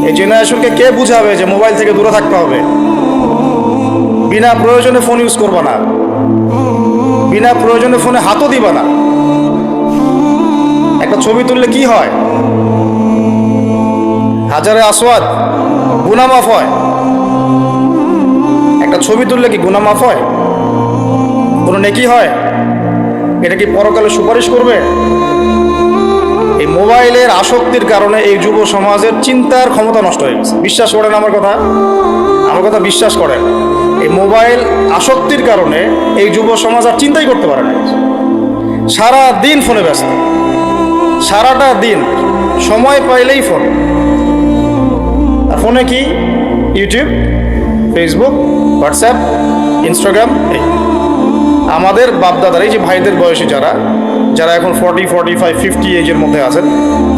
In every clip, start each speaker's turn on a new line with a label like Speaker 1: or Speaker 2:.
Speaker 1: এই জেনারেশনকে কে বুঝাবে যে মোবাইল থেকে দূরে থাকতে হবে? বিনা প্রয়োজনে ফোন ইউজ করবা না, বিনা প্রয়োজনে ফোনে হাতও দিবা না। একটা ছবি তুললে কি হয়? হাজারে আসওয়াদ গুনাহ মাফ হয়। একটা ছবি তুললে কি গুনাহ মাফ হয়? কোনো নেকি হয়? এটা কি পরকালে সুপারিশ করবে? এই মোবাইলের আসক্তির কারণে এই যুব সমাজের চিন্তার ক্ষমতা নষ্ট হয়ে গেছে। বিশ্বাস করেন আমার কথা, আমার কথা বিশ্বাস করেন। এই মোবাইল আসক্তির কারণে এই যুব সমাজ আর চিন্তাই করতে পারে না। সারা দিন ফোনে ব্যস্ত, সারাটা দিন সময় পাইলেই ফোন। আর ফোনে কি? YouTube, Facebook, WhatsApp, Instagram. এই আমাদের বাপদাদার, এই যে ভাইদের বয়সী যারা যারা এখন 40, 45, 50 এজের মধ্যে আছেন,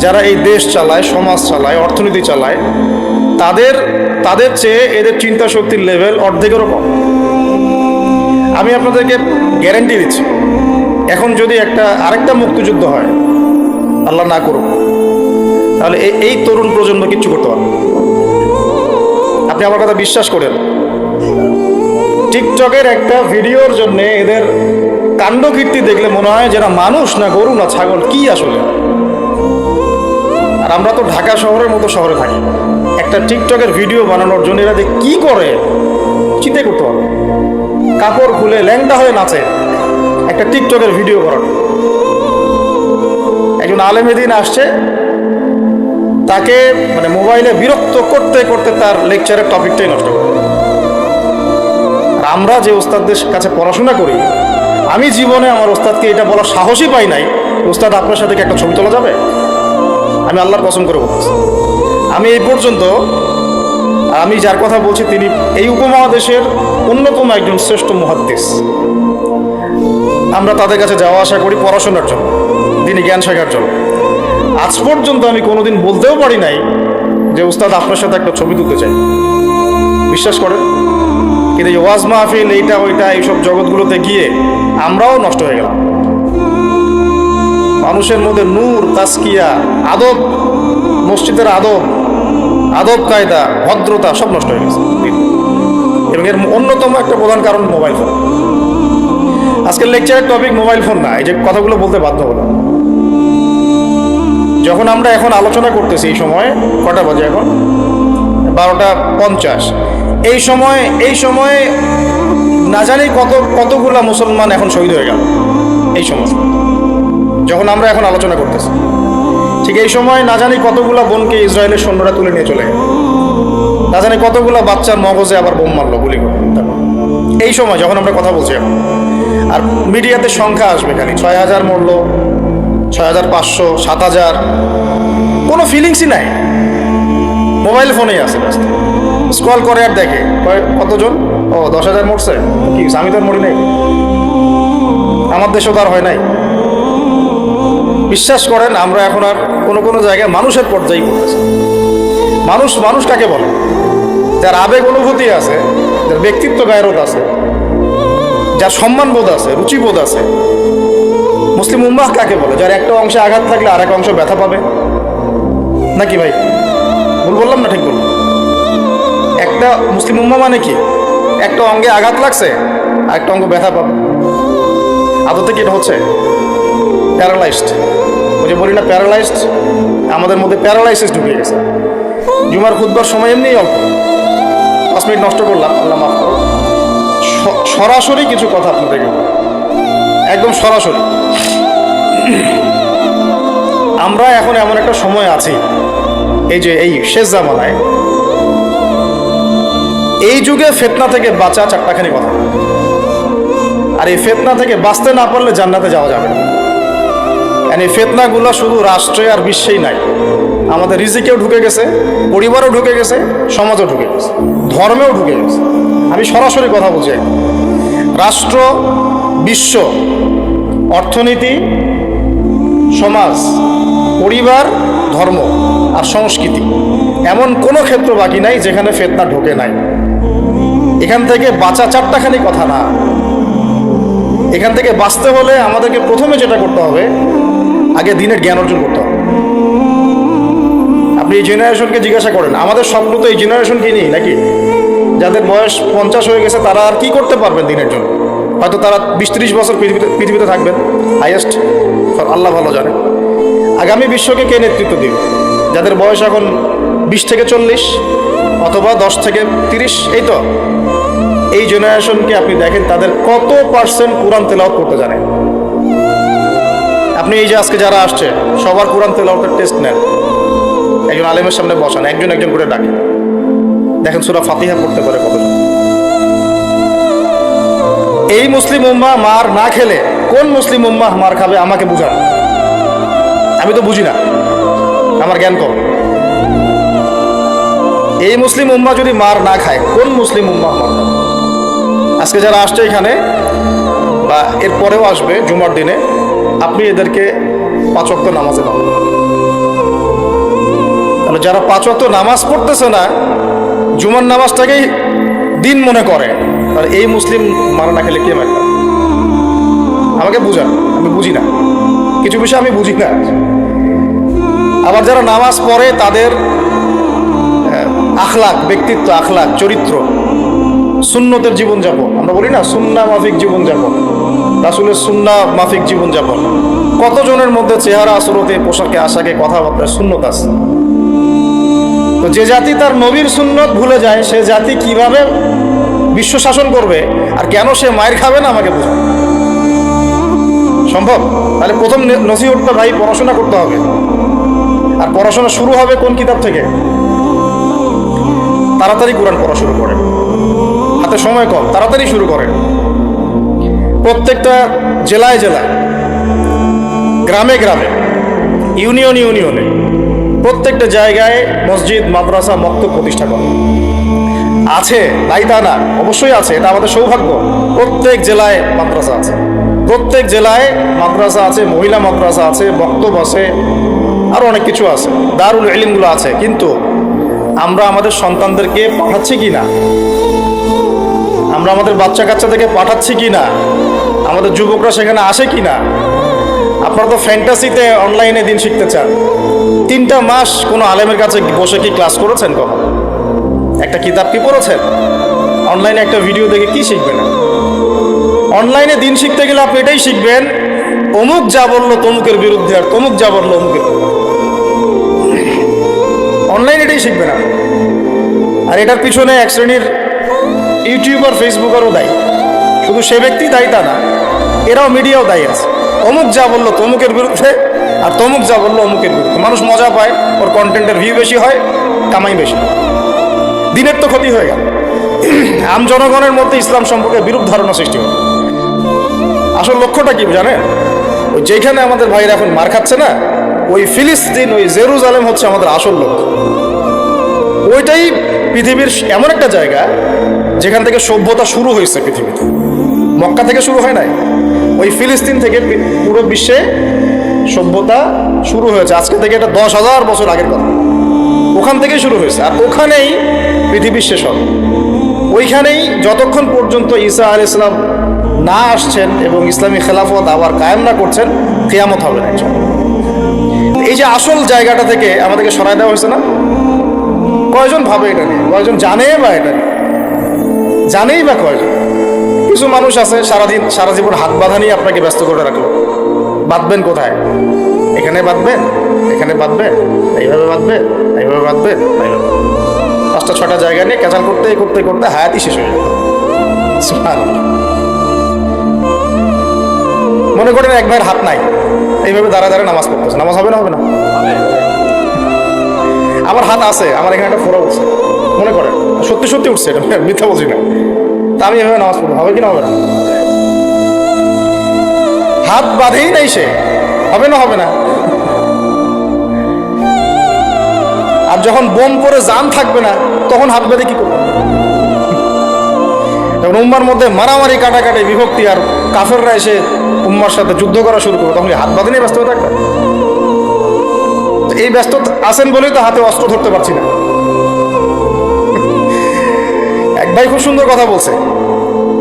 Speaker 1: যারা এই দেশ চালায়, সমাজ চালায়, অর্থনীতি চালায়, তাদের চেয়ে এদের চিন্তা শক্তির লেভেল অর্ধেকেরও কম। আমি আপনাদেরকে গ্যারান্টি দিচ্ছি, এখন যদি আরেকটা মুক্তিযুদ্ধ হয়, আল্লাহ না করুক, তাহলে এই তরুণ প্রজন্ম কিচ্ছু করতে পারবে। আপনি আমার কথা বিশ্বাস করেন। টিকটকের একটা ভিডিওর জন্য এদের কাণ্ডকীর্তি দেখলে মনে হয় যেটা মানুষ না গরু না ছাগল, কি আসলে। আর আমরা তো ঢাকা শহরের মতো শহরে থাকি, একটা টিকটকের ভিডিও বানানোর জন্য এরা কি করে চিন্তা করতে পারবে। কাপড় খুলে ল্যাংটা হয়ে নাচে একটা টিকটকের ভিডিও করার। একজন আলেমে দিন আসছে, তাকে মানে মোবাইলে বিরক্ত করতে করতে তার লেকচারের টপিকটাই নষ্ট করে। আমরা যে ওস্তাদদের কাছে পড়াশোনা করি, আমি জীবনে আমার ওস্তাদকে এটা বলার সাহসই পাই নাই, ওস্তাদ আপনার সাথে কি একটা ছবি তোলা যাবে? আমি আল্লাহর কসম করে বলতেছি, আমি এই পর্যন্ত, আমি যার কথা বলছি তিনি এই উপমহাদেশের অন্যতম একজন শ্রেষ্ঠ মুহাদ্দিস। আমরা তাদের কাছে যাওয়া আসা করি পড়াশোনার জন্য, তিনি জ্ঞান শেখার জন্য। আজ পর্যন্ত আমি কোনোদিন বলতেও পারি নাই যে উস্তাদ আপনার সাথে একটা ছবি তুলতে চাই। বিশ্বাস করেন। কিন্তু এই ওয়াজ মাহফিল, এইটা ওইটা, এইসব জগৎগুলোতে গিয়ে আমরাও নষ্ট হয়ে গেলাম। মানুষের মধ্যে নূর, তাসকিয়া, আদব, মসজিদের আদব কায়দা, ভদ্রতা সব নষ্ট হয়ে গেছে। এবং এর অন্যতম একটা প্রধান কারণ মোবাইল ফোন। আজকের লেকচারের টপিক মোবাইল ফোন না, এই যে কথাগুলো বলতে বাধ্য হলাম। যখন আমরা এখন আলোচনা করতেছি, এই সময় কটা বাজে? এখন 12:50। এই সময়ে না জানি কতগুলা মুসলমান এখন শহীদ হয়ে গেল। এই সময় যখন আমরা এখন আলোচনা করতেছি, ঠিক এই সময় না জানি কতগুলা বোনকে ইসরায়েলের সৈন্যরা তুলে নিয়ে চলে গেল। না জানি কতগুলা বাচ্চার মগজে আবার বোম মারলো, গুলি করে। এই সময় যখন আমরা কথা বলছি এখন, আর মিডিয়াতে সংখ্যা আসবে খালি 6,000 মরলো, 6,500, 7,000, কোনো ফিলিংসই নাই। মোবাইল ফোনেই আছে, ব্যস্ত স্ক্রল করে আর দেখে কতজন, ও 10,000 মরছে, কি আমি তো আর মরি নাই, আমার দেশেও তো আর হয় নাই। বিশ্বাস করেন, আমরা এখন আর কোনো জায়গায় মানুষের পর্যায়ে করতেছি। মানুষ কাকে বলে? যার আবেগ অনুভূতি আছে, যার ব্যক্তিত্ব গায়রত আছে, যার সম্মানবোধ আছে, রুচিবোধ আছে। মুসলিম উম্মাহ কাকে বলে? যার একটা অংশে আঘাত থাকলে আর এক অংশ ব্যথা পাবে, নাকি ভাই? ভুল বললাম না? ঠিক বললাম? একটা মুসলিম উম্মাহ মানে কি? একটা অঙ্গে আঘাত লাগছে আর একটা অঙ্গ ব্যথা পাবে। আদতে কি এটা হচ্ছে? প্যারালাইজড। ওই যে বলি না প্যারালাইজড, আমাদের মধ্যে প্যারালাইসিস ঢুকে গেছে। জুমার খুতবার সময় এমনি অল্প 5 মিনিট নষ্ট করলাম, আল্লাহ মাফ করো। সরাসরি কিছু কথা আপনাদেরকে একদম সরাসরি। আমরা এখন এমন একটা সময় আছি, এই যে এই শেষ জামানায়, এই যুগে ফিতনা থেকে বাঁচা চারটাখানি কথা। আর এই ফিতনা থেকে বাঁচতে না পারলে জান্নাতে যাওয়া যাবে না। এই ফিতনাগুলো শুধু রাষ্ট্রে আর বিশ্বেই নাই, আমাদের রিজিকেও ঢুকে গেছে, পরিবারও ঢুকে গেছে, সমাজও ঢুকে গেছে, ধর্মেও ঢুকে গেছে। আমি সরাসরি কথা বলছি। রাষ্ট্র, বিশ্ব, অর্থনীতি, সমাজ, পরিবার, ধর্ম আর সংস্কৃতি, এমন কোনো ক্ষেত্র বাকি নাই যেখানে ফিতনা ঢোকে নাই। এখান থেকে বাঁচা চারটাখানি কথা না। এখান থেকে বাঁচতে হলে আমাদেরকে প্রথমে যেটা করতে হবে, আগে দ্বীনের জ্ঞান অর্জন করতে হবে। আপনি এই জেনারেশনকে জিজ্ঞাসা করেন, আমাদের স্বপ্ন তো এই জেনারেশনকে নিয়ে নাকি? যাদের বয়স 50 হয়ে গেছে তারা আর কি করতে পারবেন দিনের জন্য? হয়তো তারা 20-30 বছর পৃথিবীতে থাকবেন হাইয়েস্ট, আল্লাহ ভালো জানে। আগামী বিশ্বকে কে নেতৃত্ব দিবে? যাদের বয়স এখন 20 থেকে 40 অথবা 10 থেকে 30, এই তো এই জেনারেশনকে আপনি দেখেন তাদের কত পার্সেন্ট কোরআন তেলাওয়াত করতে জানে। আপনি এই যে আজকে যারা আসছে সবার কোরআন তেলাওয়াতের টেস্ট নেন, একজন আলেমের সামনে বসান, একজন একজন করে ডাকেন, দেখেন সূরা ফাতিহা পড়তে পারে কতজন। এই মুসলিম উম্মাহ মার না খেলে কোন মুসলিম উম্মাহ মার খাবে আমাকে বুঝান, আমি তো বুঝি না, আমার জ্ঞান কম। এই মুসলিম উম্মাহ যদি মার না খায় কোন মুসলিম উম্মাহ মার খাবে? আজকে যারা আসছে এখানে বা এর পরেও আসবে জুমার দিনে, আপনি এদেরকে 5 ওয়াক্ত নামাজে দাও। তাহলে যারা 5 ওয়াক্ত নামাজ পড়তেছে না, জুমার নামাজটাকেই দিন মনে করে, তাহলে এই মুসলিম মার না খেলে কে মার খাবে? আমাকে বুঝান, আমি বুঝি না, কিছু বিষয় আমি বুঝি না। আবার যারা নামাজ পড়ে তাদের আখলাক, ব্যক্তিত্ব, আখলাক, চরিত্র, সুন্নতের জীবনযাপন, আমরা বলি না সুন্নাহ মাফিক জীবনযাপন, রাসূলের সুন্নাহ মাফিক জীবনযাপন, কতজনের মধ্যে চেহারা, আসরতে, পোশাকে, আশাকে, কথাবার্তায় সুন্নত আছে। তো যে জাতি তার নবীর সুন্নত ভুলে যায় সে জাতি কিভাবে বিশ্ব শাসন করবে আর কেন সে মায়ের খাবে না আমাকে বুঝান, সম্ভব? তাহলে প্রথম নসিহতটা ভাই পড়াশোনা করতে হবে। আর পড়াশোনা শুরু হবে কোন কিতাব থেকে? তাড়াতাড়ি কোরআন পড়া শুরু করেন, হাতে সময় কম, তাড়াতাড়ি শুরু করেন। প্রত্যেকটা জেলায় জেলায়, গ্রামে গ্রামে, ইউনিয়নে প্রত্যেকটা জায়গায় মসজিদ, মাদ্রাসা, মক্তব প্রতিষ্ঠা করেন। আছে, নাই তা না, অবশ্যই আছে, এটা আমাদের সৌভাগ্য। প্রত্যেক জেলায় মাদ্রাসা আছে, প্রত্যেক জেলায় মাদ্রাসা আছে, মহিলা মাদ্রাসা আছে, মক্তব আছে, আরো অনেক কিছু আছে, দারুল ইলমগুলো আছে। কিন্তু আমরা আমাদের সন্তানদেরকে পাঠাচ্ছি কি না? আমরা আমাদের বাচ্চা কাচ্চাদেরকে পাঠাচ্ছি কি না? আমাদের যুবকরা সেখানে আসে কি না? আপনারা তো ফ্যান্টাসিতে অনলাইনে দিন শিখতে চান। 3টা মাস কোনো আলেমের কাছে বসে কি ক্লাস করেছেন? কখন একটা কিতাব কি পড়েছেন? অনলাইনে একটা ভিডিও দেখে কি শিখবেন? অনলাইনে দিন শিখতে গেলে আপনি এটাই শিখবেন, অমুক যা বললো তমুকের বিরুদ্ধে, আর তমুক যা বললো অমুকের। অনলাইন এটাই শিখবেন আপনি। আর এটার পিছনে এক শ্রেণীর ইউটিউবার, ফেসবুকারও দায়ী। শুধু সে ব্যক্তি দায়ী তা না, এরাও, মিডিয়াও দায়ী আছে। অমুক যা বললো তমুকের বিরুদ্ধে, আর তমুক যা বললো অমুকের বিরুদ্ধে। মানুষ মজা পায়, ওর কন্টেন্টের ভিউ বেশি হয়, কামাই বেশি, দিনের তো ক্ষতি হয়ে গেল। আম জনগণের মধ্যে ইসলাম সম্পর্কে বিরূপ ধারণা সৃষ্টি হবে। আসল লক্ষ্যটা কি জানেন? ওই যেখানে আমাদের ভাইরা এখন মার খাচ্ছে না, ওই ফিলিস্তিন, ওই জেরুজালেম হচ্ছে আমাদের আসল লক্ষ্য। ওইটাই পৃথিবীর এমন একটা জায়গা যেখান থেকে সভ্যতা শুরু হয়েছে পৃথিবীতে। মক্কা থেকে শুরু হয় নাই, ওই ফিলিস্তিন থেকে পুরো বিশ্বে সভ্যতা শুরু হয়েছে। আজকে থেকে এটা 10,000 বছর আগের কথা, ওখান থেকেই শুরু হয়েছে। আর ওখানেই পৃথিবীর শেষ হবে। ওইখানেই যতক্ষণ পর্যন্ত ঈসা আলাইহিস সালাম না আসছেন এবং ইসলামী খেলাফত আবার কায়েম না করছেন, কিয়ামত হবে না। এই যে আসল জায়গাটা থেকে আমাদেরকে সরাই দেওয়া হয়েছে না? কয়জন ভাবে এটা নিয়ে? কয়জন জানে বা এটা নিয়ে? জানেই বা কয়জন? কিছু মানুষ আছে সারা জীবন হাত বাঁধা নিয়ে আপনাকে ব্যস্ত করে রাখলো। বাঁধবেন কোথায়? এখানে বাঁধবেন, এখানে বাঁধবেন, এইভাবে বাঁধবেন, এইভাবে বাঁধবেন, 5টা-6টা জায়গা নিয়ে ক্যাচাল করতে করতে করতে হায়াতই শেষ হয়ে যাবে। মনে করেন এক ভাইয়ের হাত নাই, এইভাবে দাঁড়া দাঁড়া নামাজ পড়তেছে, নামাজ হবে না? হবে না? আমার হাত আছে, আমার এখানে একটা ফোড়া উঠছে, মনে করেন সত্যি সত্যি উঠছে, এটা মিথ্যা বলছি না, তা আমি এভাবে নামাজ পড়বো, হবে কি না? হবে না? হাত বাঁধেই নাই সে, হবে না? হবে না? আর যখন বোম পরে জান থাকবে না, তখন হাত বেঁধে কি করবে? যখন উম্মার মধ্যে মারামারি, কাটাকাটি, বিভক্তি, আর কাফেররা এসে উম্মার সাথে যুদ্ধ করা শুরু করবে, তখন হাত বাঁধে নিয়ে ব্যস্ত হয়ে থাকবে। এই ব্যস্ত আছেন বলেই তো হাতে অস্ত্র ধরতে পারছি না। এক ভাই খুব সুন্দর কথা বলছে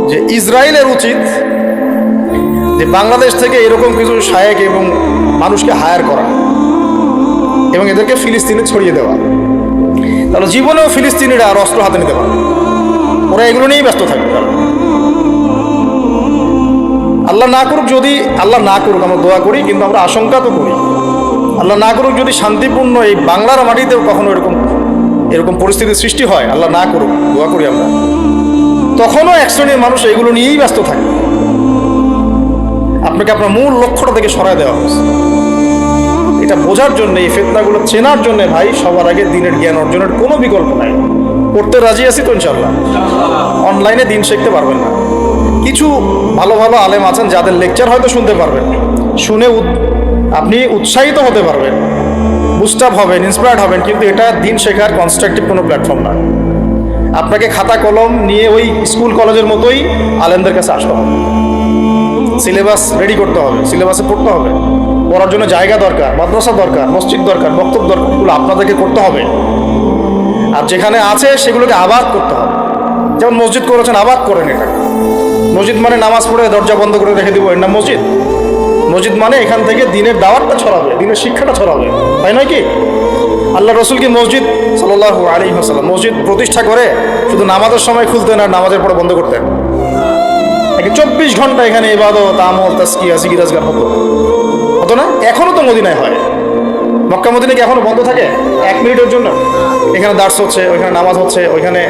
Speaker 1: যে ইসরায়েলের উচিত যে বাংলাদেশ থেকে এরকম কিছু শায়েক এবং মানুষকে হায়ার করা, এবং এদেরকে ফিলিস্তিনে ছড়িয়ে দেওয়া। তাহলে জীবনেও ফিলিস্তিনিরা আর অস্ত্র হাতে নিতে পারে, ওরা এগুলো নিয়েই ব্যস্ত থাকবে। আল্লাহ না করুক, যদি আল্লাহ না করুক, আমরা দোয়া করি, কিন্তু আমরা আশঙ্কা তো করি, আল্লাহ না করুক যদি শান্তিপূর্ণ এই বাংলার মাটিতেও কখনো এরকম পরিস্থিতির সৃষ্টি হয়, আল্লাহ না করুক, দোয়া করি আমরা, তখনও এক শ্রেণীর মানুষ এগুলো নিয়েই ব্যস্ত থাকে। আপনাকে আপনার মূল লক্ষ্যটা থেকে সরায় দেওয়া হয়েছে। এটা বোঝার জন্য, এই ফিতনাগুলো চেনার জন্য ভাই, সবার আগে দিনের জ্ঞান অর্জনের কোনো বিকল্প নাই। পড়তে রাজি আছি তো ইনশাল্লাহ। অনলাইনে দিন শিখতে পারবেন না। কিছু ভালো ভালো আলেম আছেন যাদের লেকচার হয়তো শুনতে পারবেন, শুনে আপনি উৎসাহিত হতে পারবেন, বুস্ট আপ হবেন, ইন্সপায়ার্ড হবেন, কিন্তু এটা দিন শেখার কনস্ট্রাকটিভ কোনো প্ল্যাটফর্ম না। আপনাকে খাতা কলম নিয়ে ওই স্কুল কলেজের মতোই আলেমদের কাছে আসতে হবে, সিলেবাস রেডি করতে হবে, সিলেবাসে পড়তে হবে, পড়ার জন্য জায়গা দরকার, মাদ্রাসা দরকার, মসজিদ দরকার, বক্তব্য দরকার, এগুলো আপনাদেরকে করতে হবে। আর যেখানে আছে সেগুলোকে আবাদ করতে হবে। যেমন মসজিদ করেছেন, আবাদ করেন এটা। মসজিদ মানে নামাজ পড়ে দরজা বন্ধ করে রেখে দিব, এর নাম মসজিদ? মসজিদ মানে এখান থেকে দিনের দাওয়াতটা ছড়াবে, দিনের শিক্ষাটা ছড়াবে, তাই নয় কি? আল্লাহ রসুল কি মসজিদ সাল্লাল্লাহু আলাইহি ওয়াসাল্লাম মসজিদ প্রতিষ্ঠা করে শুধু নামাজের সময় খুলতেন আর নামাজের পরে বন্ধ করতেন? 24 ঘন্টা এখানে ইবাদত, আমল, তাসকিয়া, জিকির, আজকার হতো না? এখনো তো মদিনায় হয়। মক্কা মদিনা কি এখনো বন্ধ থাকে 1 মিনিটের জন্য? এখানে দার্স হচ্ছে, ওইখানে নামাজ হচ্ছে, ওইখানে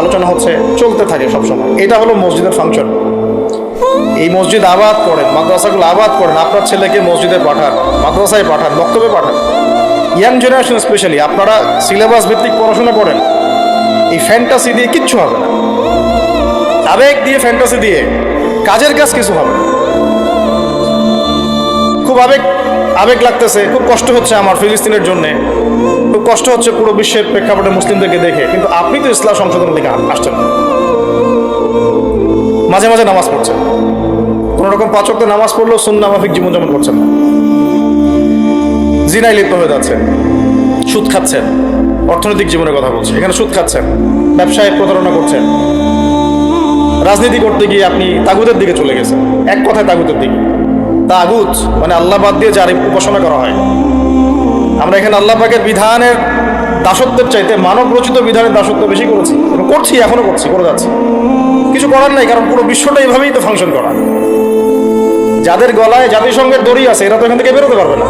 Speaker 1: আলোচনা হচ্ছে, চলতে থাকে সবসময়। এটা হলো মসজিদের ফাংশন। এই মসজিদ আবাদ করেন, মাদ্রাসাগুলো আবাদ করেন, আপনার ছেলেকে মসজিদে পাঠান, মাদ্রাসায় পাঠান, বক্তব্যে পাঠান। ইয়াং জেনারেশন স্পেশালি আপনারা সিলেবাস ভিত্তিক পড়াশোনা করেন। এই ফ্যান্টাসি দিয়ে কিচ্ছু হবে না, আবেগ দিয়ে, ফ্যান্টাসি দিয়ে কাজের কাজ কিছু হবে না। খুব আবেগ লাগতেছে, খুব কষ্ট হচ্ছে আমার ফিলিস্তিনের জন্যে, খুব কষ্ট হচ্ছে পুরো বিশ্বের প্রেক্ষাপটে মুসলিমদেরকে দেখে, কিন্তু আপনি তো ইসলাম সংশোধনের দিকে আসছেন। মাঝে মাঝে নামাজ পড়ছেন, কোনো রকম 5 ওয়াক্ত নামাজ পড়লেও সুন্নাহ মাফিক জীবনযাপন করছেন না, জিনায় লিপ্ত হয়ে যাচ্ছেন, সুদ খাচ্ছেন, অর্থনৈতিক জীবনের কথা বলছি, এখানে সুদ খাচ্ছেন, ব্যবসায় প্রতারণা করছেন, রাজনীতি করতে গিয়ে আপনি তাগুতের দিকে চলে গেছেন। এক কথায় তাগুতের দিকে। তাগুত মানে আল্লাহ বাদ দিয়ে যার উপাসনা করা হয়। আমরা এখানে আল্লাহ পাকের বিধানের দাসত্বের চাইতে মানব রচিত বিধানের দাসত্ব বেশি করেছি, করছি, এখনো করছি, করে যাচ্ছি। কিছু করার নাই, কারণ পুরো বিশ্বটা এইভাবেই তো ফাংশন করা। যাদের গলায় জাতিসংঘের দড়ি আছে এরা তো এখান থেকে বেরোতে পারবে না,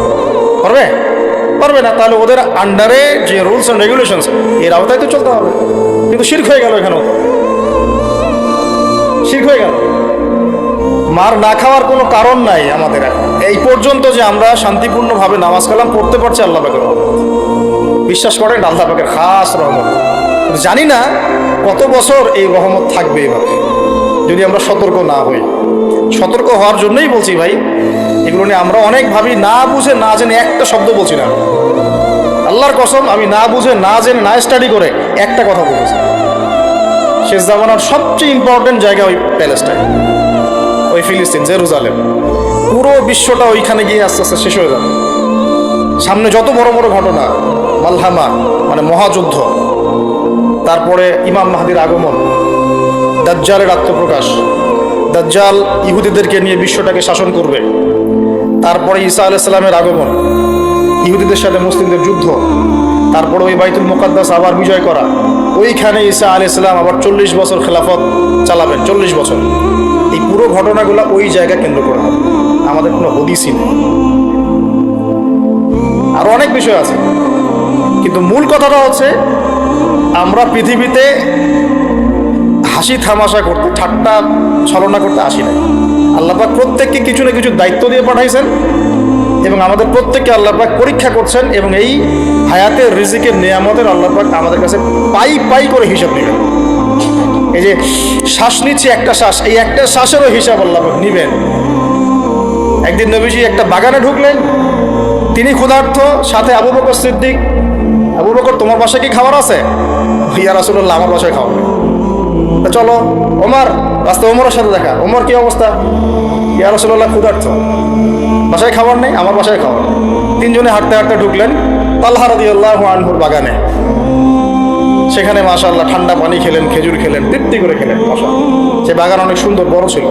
Speaker 1: পারবে না। তাহলে ওদের আন্ডারে যে রুলস অ্যান্ড রেগুলেশনস, এর আওতায় তো চলতে হবে। কিন্তু শিরক হয়ে গেল, এখানেও শিরক হয়ে গেল। মার না খাওয়ার কোনো কারণ নাই আমাদের এখন এই পর্যন্ত যে আমরা শান্তিপূর্ণভাবে নামাজ কালাম পড়তে পারছি আল্লাহ পাকের রহমত। বিশ্বাস করেন, আল্লাহ পাকের খাস রহমত। জানি না কত বছর এই রহমত থাকবে এভাবে, যদি আমরা সতর্ক না হই। সতর্ক হওয়ার জন্যই বলছি ভাই, এগুলো নিয়ে আমরা অনেক ভাবি, না বুঝে না জেনে একটা শব্দ বলছি না। আল্লাহর কসম, আমি না বুঝে না জেনে না স্টাডি করে একটা কথা বলেছি। শেষ জামানার সবচেয়ে ইম্পর্টেন্ট জায়গা ওই প্যালেস্টাইন, ওই ফিলিস্তিন, জেরুজালেম। পুরো বিশ্বটা ওইখানে গিয়ে আস্তে আস্তে শেষ হয়ে যাবে। সামনে যত বড় বড় ঘটনা, মালহামা মানে মহাযুদ্ধ, তারপরে ইমাম মাহদির আগমন, দাজ্জালের আত্মপ্রকাশ, দাজ্জাল ইহুদিদেরকে নিয়ে বিশ্বটাকে শাসন করবে, তারপরে ঈসা আলাইহিস সালামের আগমন, ইহুদিদের সাথে মুসলিমদের যুদ্ধ, তারপরে ওই বাইতুল মুকাদ্দাস আবার বিজয় করা, ওইখানে ঈসা আলাইহিস সালাম আবার 40 বছর খেলাফত চালাবেন, 40 বছর। এই পুরো ঘটনাগুলো ওই জায়গা কেন্দ্র করে হবে। আমাদের কোনো হদিসই নেই। আরো অনেক বিষয় আছে, কিন্তু মূল কথাটা হচ্ছে আমরা পৃথিবীতে হাসি থামাশা করতে, ঠাট্টা ছলনা করতে আসি না। আল্লাহ পাক প্রত্যেককে কিছু না কিছু দায়িত্ব দিয়ে পাঠাইছেন এবং আমাদের প্রত্যেককে আল্লাহ পাক পরীক্ষা করছেন, এবং এই হায়াতের রিজিকের নিয়ামতের আল্লাহ পাক আমাদের কাছে পাই করে হিসাব নেবেন। এই যে শ্বাস নিচ্ছি একটা শ্বাস, এই একটা শ্বাসেরও হিসাব আল্লাহ পাক নিবেন। একদিন নবীজি একটা বাগানে ঢুকলেন, তিনি ক্ষুধার্ত, সাথে আবু বকর সিদ্দিক। আবু বকর, তোমার বাসায় কি খাবার আছে? ইয়া রাসূলুল্লাহ, আমার বাসায় খাবার নেই। চলো ওমর, রাস্তায় ওমরের সাথে দেখা। ওমর, কি অবস্থা? ইয়া রাসূলুল্লাহ, ক্ষুধার্ত, বাসায় খাবার নেই, আমার বাসায় খাবার নেই। তিনজনে হাঁটতে হাঁটতে ঢুকলেন তালহা রাদিয়াল্লাহু আনহুর বাগানে। সেখানে মাশাআল্লাহ ঠান্ডা পানি খেলেন, খেজুর খেলেন, তৃপ্তি করে খেলেন। মাশাআল্লাহ, সে বাগান অনেক সুন্দর বড় ছিল।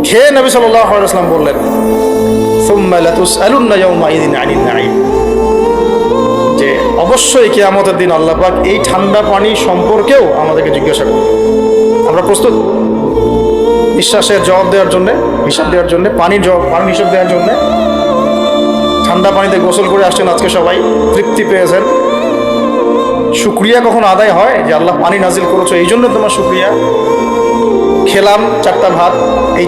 Speaker 1: খেয়ে নবী সাল্লাল্লাহু আলাইহি ওয়াসাল্লাম বললেন, সুম্মা লাতুসআলুন্না ইয়াওমাইযিন আনিন নাঈম। অবশ্যই কিয়ামতের দিন আল্লাহ পাক এই ঠান্ডা পানি সম্পর্কেও আমাদেরকে জিজ্ঞাসা করবে। আমরা প্রস্তুত বিশ্বাসের জবাব দেওয়ার জন্য, হিসাব দেওয়ার জন্য, পানির হিসাব দেওয়ার জন্য? ঠান্ডা পানিতে গোসল করে আসছেন আজকে, সবাই তৃপ্তি পেয়েছেন। শুকরিয়া কখনো আদায় হয় যে আল্লাহ পানি নাজিল করেছো, এই জন্য তোমার শুকরিয়া? খেলাম 4টা ভাত, এই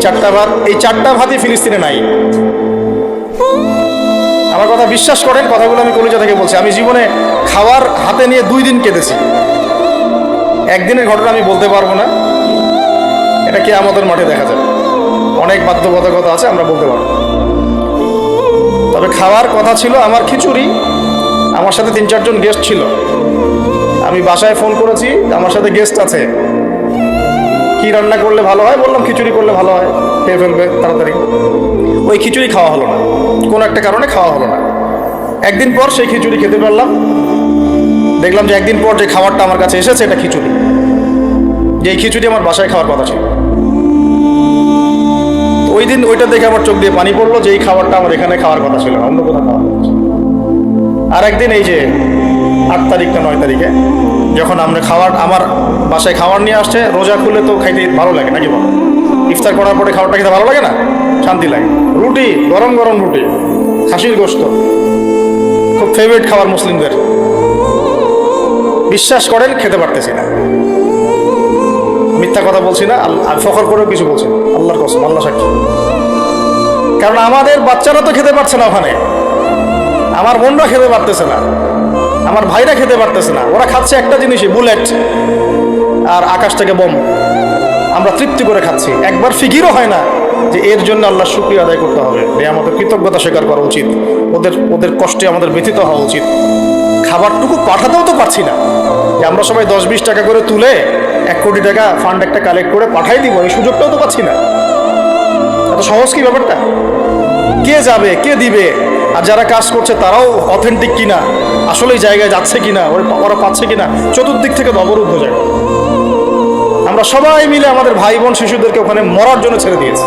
Speaker 1: 4টা ভাতই ফিলিস্তিনে নাই। আমার কথা বিশ্বাস করেন, কথাগুলো আমি কলিজা থেকে বলছি। আমি জীবনে খাবার হাতে নিয়ে 2 দিন কেঁদেছি। একদিনের ঘটনা আমি বলতে পারবো না, এটা কিয়ামতের মাঠে দেখা যাবে। অনেক বাধ্যবাধকতা আছে, আমরা বলতে পারবো। তবে খাওয়ার কথা ছিল আমার খিচুড়ি। আমার সাথে 3-4 জন গেস্ট ছিল। আমি বাসায় ফোন করেছি, আমার সাথে গেস্ট আছে, কি রান্না করলে ভালো হয়? বললাম খিচুড়ি করলে ভালো হয়, খেয়ে ফেলবে তাড়াতাড়ি। ওই খিচুড়ি খাওয়া হলো না, কোনো একটা কারণে খাওয়া হলো না। একদিন পর সেই খিচুড়ি খেতে পারলাম। দেখলাম যে একদিন পর যে খাবারটা আমার কাছে এসেছে এটা খিচুড়ি, যে এই খিচুড়ি আমার বাসায় খাওয়ার কথা ছিল। ওই দিন ওইটা দেখে আমার চোখ দিয়ে পানি পড়লো যে এই খাবারটা আমার এখানে খাওয়ার কথা ছিল, অন্য কোথাও খাওয়ার কথা ছিল। আর একদিন এই যে 8 তারিখ না 9 তারিখে যখন আমরা আমার বাসায় খাবার নিয়ে আসছে, রোজা খুলে তো খাইতে ভালো লাগে নাকি বলো? ইফতার করার পরে খাবারটা খেতে ভালো লাগে না? শান্তি লাগে। রুটি, গরম গরম রুটি, খাসির গোশত, খুব ফেভারিট খাবার মুসলিমদের। বিশ্বাস করেন খেতে পারতেছি না, মিথ্যা কথা বলছি না, আর ফখর করেও কিছু বলছি না, আল্লাহর কসম, আল্লাহ সাক্ষী। কারণ আমাদের বাচ্চারা তো খেতে পারছে না ওখানে, আমার বোনরা খেতে পারতেছে না, আমার ভাইরা খেতে পারতেছে না। ওরা খাচ্ছে একটা জিনিসই, বুলেট আর আকাশ থেকে বোম। আমরা তৃপ্তি করে খাচ্ছি, একবার ফিকিরও হয় না যে এর জন্য আল্লাহ শুকরিয়া আদায় করতে হবে, আমাদের কৃতজ্ঞতা স্বীকার করা উচিত, ওদের কষ্টে আমাদের ব্যথিত হওয়া উচিত। খাবারটুকু পাঠাতেও তো পারছি না, যে আমরা সবাই 10-20 টাকা করে তুলে 1 কোটি টাকা ফান্ড একটা কালেক্ট করে পাঠাই দিব, এই সুযোগটাও তো পাচ্ছি না। এত সহজ কি ব্যাপারটা? কে যাবে, কে দিবে? আর যারা কাজ করছে তারাও অথেন্টিক কিনা, আসলেই জায়গায় যাচ্ছে কিনা, ওরা পাচ্ছে কিনা, চতুর্দিক থেকে অবরুদ্ধ জায়গা। আমরা সবাই মিলে আমাদের ভাই বোন শিশুদেরকে ওখানে মরার জন্য ছেড়ে দিয়েছি,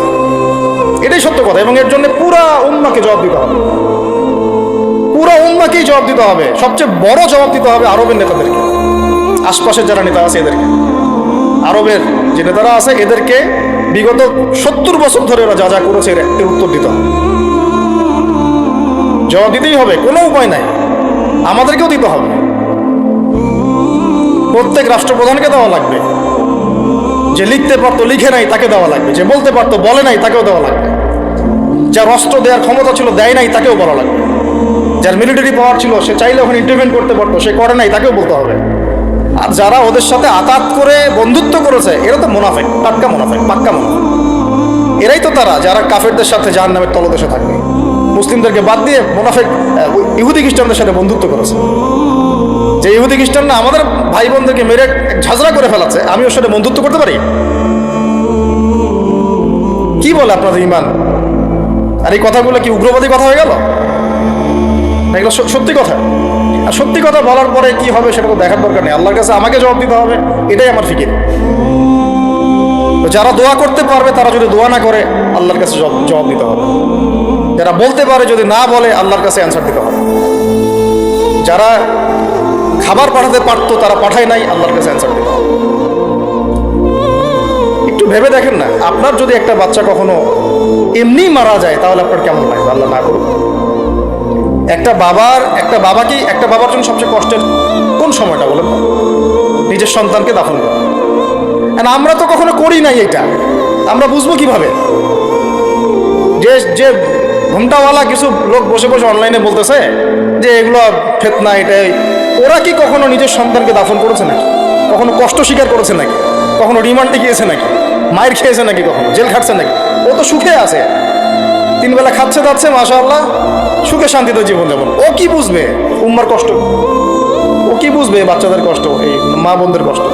Speaker 1: এটাই সত্য কথা। এবং এর জন্য পুরা উম্মাহকে জবাব দিতে হবে, পুরা উম্মাহকেই জবাব দিতে হবে। সবচেয়ে বড় জবাব দিতে হবে আরবের নেতাদেরকে, আশপাশের যারা নেতা আছে এদেরকে। আরবের যে নেতারা আছে এদেরকে বিগত 70 বছর ধরে ওরা যা যা করেছে এর উত্তর দিতে হবে, জবাব দিতেই হবে, কোনো উপায় নাই। আমাদেরকেও দিতে হবে, প্রত্যেক রাষ্ট্রপ্রধানকে দেওয়া লাগবে। যে লিখতে পারতো লিখে নাই তাকে দেওয়া লাগবে, যে বলতে পারতো বলে নাই তাকেও দেওয়া লাগবে, যার অস্ত্র দেওয়ার ক্ষমতা ছিল দেয় নাই তাকেও বলা লাগবে, যার মিলিটারি পাওয়ার ছিল সে চাইলে ওখানে ইন্টারভেন করতে পারতো সে করে নাই তাকেও বলতে হবে। আর যারা ওদের সাথে আতাত করে বন্ধুত্ব করেছে এরা তো মুনাফিক, টাটকা মুনাফিক, পাক্কা মুনাফিক। এরাই তো তারা যারা কাফেরদের সাথে জাহান্নামের তলদেশে থাকবে, মুসলিমদেরকে বাদ দিয়ে মুনাফিক ইহুদি খ্রিস্টানদের সাথে বন্ধুত্ব করেছে। যে ইহুদি খ্রিস্টানরা আমাদের ভাই বোনদেরকে মেরে ঝাঁঝরা করে ফেলাচ্ছে, আমি ওর সাথে বন্ধুত্ব করতে পারি? কি বলে আপনাদের ইমান? আর এই কথাগুলো কি উগ্রবাদী কথা হয়ে গেল? এগুলো সত্যি কথা। আর সত্যি কথা বলার পরে কি হবে সেটা তো দেখার দরকার নেই, আল্লাহর কাছে আমাকে জবাব দিতে হবে, এটাই আমার ফিকির। তো যারা দোয়া করতে পারবে তারা যদি দোয়া না করে আল্লাহর কাছে জবাব দিতে হবে। যারা বলতে পারে যদি না বলে আল্লাহর কাছে অ্যান্সার দিতে হবে। যারা খাবার পাঠাতে পারতো তারা পাঠায় নাই, আল্লাহর কাছে অ্যান্সার দিতে হবে। একটু ভেবে দেখেন না, আপনার যদি একটা বাচ্চা কখনো এমনি মারা যায় তাহলে আপনার কেমন লাগবে? আল্লাহ না করুন। একটা বাবার জন্য সবচেয়ে কষ্টের কোন সময়টা বলেন? নিজের সন্তানকে দাফন করা। আমরা তো কখনো করি নাই এটা, আমরা বুঝবো কিভাবে? যে ঘুমটাওয়ালা কিছু লোক বসে বসে অনলাইনে বলতেছে যে এগুলো ফিতনা, এটাই। ওরা কি কখনো নিজের সন্তানকে দাফন করেছে নাকি? কখনো কষ্ট স্বীকার করেছে নাকি? কখনো রিমান্ডে গিয়েছে নাকি? মায়ের খেয়েছে নাকি? কখনো জেল খাটছে নাকি? ও তো সুখে আছে, 3 বেলা খাচ্ছে যাচ্ছে, মাশাআল্লাহ, সুখে শান্তিতে জীবনযাপন। ও কি বুঝবে উম্মার কষ্ট? ও কি বুঝবে বাচ্চাদের কষ্ট, এই মা বোনদের কষ্ট?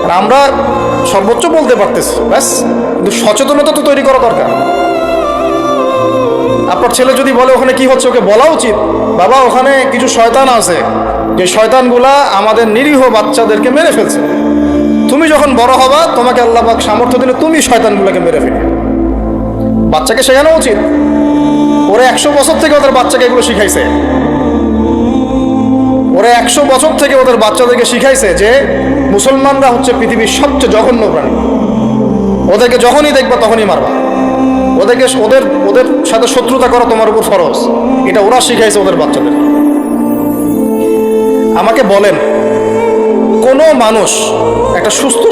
Speaker 1: আর আমরা সর্বোচ্চ বলতে পারতেছি ব্যাস, কিন্তু সচেতনতা তো তৈরি করা দরকার। আপনার ছেলে যদি বলে ওখানে কি হচ্ছে, ওকে বলা উচিত, বাবা ওখানে কিছু শয়তান আছে, যে শয়তানগুলা আমাদের নিরীহ বাচ্চাদেরকে মেরে ফেলছে। তুমি যখন বড় হবা তোমাকে আল্লাহ পাক সামর্থ্য দিলে তুমি শয়তানগুলোকে মেরে ফেলবে। বাচ্চাকে শেখানো উচিত। ওরা 100 বছর থেকে ওদের বাচ্চাকে এগুলো শিখাইছে। ওরা 100 বছর থেকে ওদের বাচ্চাদেরকে শিখাইছে যে মুসলমানরা হচ্ছে পৃথিবীর সবচেয়ে জঘন্য প্রাণী, ওদেরকে যখনই দেখবা তখনই মারবা, ওদেরকে ওদের সাথে শত্রুতা করা তোমার উপর ফরজ। এটা ওরা শিখাইছে ওদের বাচ্চাদের। আমাকে বলেন, কোনো মানুষ একটা সুস্থ